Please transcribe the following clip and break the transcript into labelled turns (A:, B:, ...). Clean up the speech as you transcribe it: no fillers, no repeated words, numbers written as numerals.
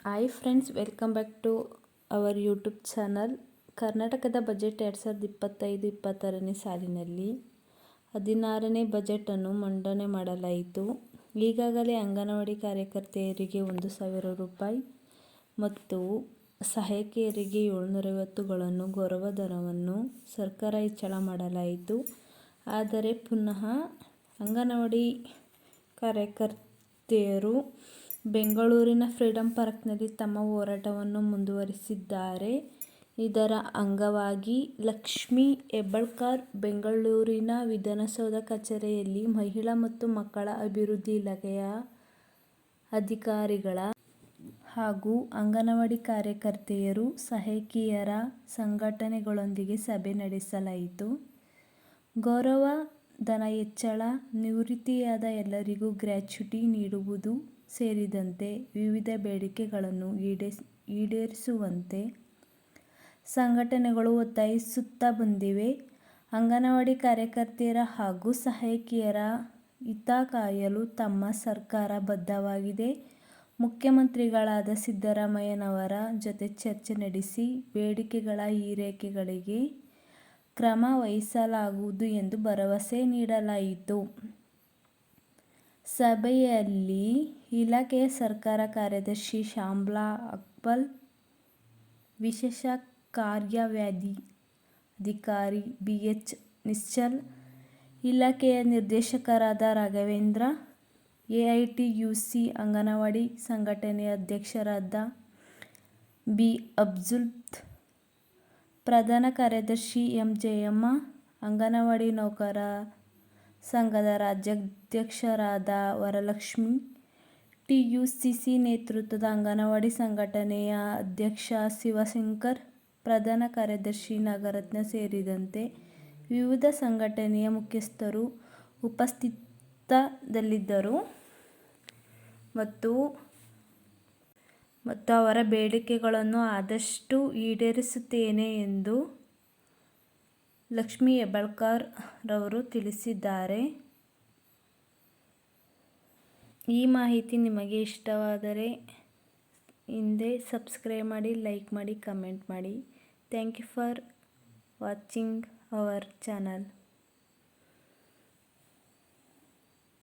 A: Hi friends, welcome back to our YouTube channel. ಕರ್ನಾಟಕದ budget 2025-26ನೇ ಸಾಲಿನಲ್ಲಿ 16ನೇ ಬಜೆಟನ್ನು ಮಂಡನೆ ಮಾಡಲಾಯಿತು. ಈಗಾಗಲೇ ಅಂಗನವಾಡಿ ಕಾರ್ಯಕರ್ತೆಯರಿಗೆ 1,000 ರೂಪಾಯಿ ಮತ್ತು ಸಹಾಯಕಿಯರಿಗೆ 750ಗಳನ್ನು ಗೌರವಧನವನ್ನು ಸರ್ಕಾರ ಹೆಚ್ಚಳ ಮಾಡಲಾಯಿತು. ಆದರೆ ಪುನಃ ಅಂಗನವಾಡಿ ಕಾರ್ಯಕರ್ತೆಯರು ಬೆಂಗಳೂರಿನ ಫ್ರೀಡಂ ಪಾರ್ಕ್ನಲ್ಲಿ ತಮ್ಮ ಹೋರಾಟವನ್ನು ಮುಂದುವರಿಸಿದ್ದಾರೆ. ಇದರ ಅಂಗವಾಗಿ ಲಕ್ಷ್ಮೀ ಹೆಬ್ಬಾಳ್ಕರ್ ಬೆಂಗಳೂರಿನ ವಿಧಾನಸೌಧ ಕಚೇರಿಯಲ್ಲಿ ಮಹಿಳಾ ಮತ್ತು ಮಕ್ಕಳ ಅಭಿವೃದ್ಧಿ ಇಲಾಖೆಯ ಅಧಿಕಾರಿಗಳ ಹಾಗೂ ಅಂಗನವಾಡಿ ಕಾರ್ಯಕರ್ತೆಯರು, ಸಹಾಯಕಿಯರ ಸಂಘಟನೆಗಳೊಂದಿಗೆ ಸಭೆ ನಡೆಸಲಾಯಿತು. ಗೌರವ ಧನ ಹೆಚ್ಚಳ, ನಿವೃತ್ತಿಯಾದ ಎಲ್ಲರಿಗೂ ಗ್ರ್ಯಾಚ್ಯುಟಿ ನೀಡುವುದು ಸೇರಿದಂತೆ ವಿವಿಧ ಬೇಡಿಕೆಗಳನ್ನು ಈಡೇರಿಸುವಂತೆ ಸಂಘಟನೆಗಳು ಒತ್ತಾಯಿಸುತ್ತಾ ಬಂದಿವೆ. ಅಂಗನವಾಡಿ ಕಾರ್ಯಕರ್ತೆಯರ ಹಾಗೂ ಸಹಾಯಕಿಯರ ಹಿತ ಕಾಯಲು ತಮ್ಮ ಸರ್ಕಾರ ಬದ್ಧವಾಗಿದೆ. ಮುಖ್ಯಮಂತ್ರಿಗಳಾದ ಸಿದ್ದರಾಮಯ್ಯನವರ ಜೊತೆ ಚರ್ಚೆ ನಡೆಸಿ ಬೇಡಿಕೆಗಳ ಈಡೇರಿಕೆಗೆ ಕ್ರಮ ವಹಿಸಲಾಗುವುದು ಎಂದು ಭರವಸೆ ನೀಡಲಾಯಿತು. ಸಭೆಯಲ್ಲಿ ಇಲಾಖೆಯ ಸಹಾಯಕ ಕಾರ್ಯದರ್ಶಿ ಶ್ಯಾಮಲಾ ಅಕ್ಬಲ್, ವಿಶೇಷ ಕಾರ್ಯವಾಹಿ ಅಧಿಕಾರಿ BH ನಿಶ್ಚಲ್, ಇಲಾಖೆಯ ನಿರ್ದೇಶಕರಾದ ರಾಘವೇಂದ್ರ, AITUC ಅಂಗನವಾಡಿ ಸಂಘಟನೆಯ ಅಧ್ಯಕ್ಷರಾದ B. ಅಫ್ಜಲ್, ಪ್ರಧಾನ ಕಾರ್ಯದರ್ಶಿ M. ಜಯಮ್ಮ, ಅಂಗನವಾಡಿ ನೌಕರರ ಸಂಘದ ರಾಜ್ಯಾಧ್ಯಕ್ಷರಾದ ವರಲಕ್ಷ್ಮಿ, TUCC ನೇತೃತ್ವದ ಅಂಗನವಾಡಿ ಸಂಘಟನೆಯ ಅಧ್ಯಕ್ಷ ಶಿವಶಂಕರ್, ಪ್ರಧಾನ ಕಾರ್ಯದರ್ಶಿ ನಾಗರತ್ನ ಸೇರಿದಂತೆ ವಿವಿಧ ಸಂಘಟನೆಯ ಮುಖ್ಯಸ್ಥರು ಉಪಸ್ಥಿತರಿದ್ದರು ಮತ್ತು ಅವರ ಬೇಡಿಕೆಗಳನ್ನು ಆದಷ್ಟು ಈಡೇರಿಸುತ್ತೇನೆ ಎಂದು ಲಕ್ಷ್ಮೀ ಹೆಬ್ಬಾಳ್ಕರ್ ರವರು ತಿಳಿಸಿದ್ದಾರೆ. ಈ ಮಾಹಿತಿ ನಿಮಗೆ ಇಷ್ಟವಾದರೆ ಹಿಂದೆ ಸಬ್ಸ್ಕ್ರೈಬ್ ಮಾಡಿ, ಲೈಕ್ ಮಾಡಿ, ಕಮೆಂಟ್ ಮಾಡಿ. Thank you for watching our channel.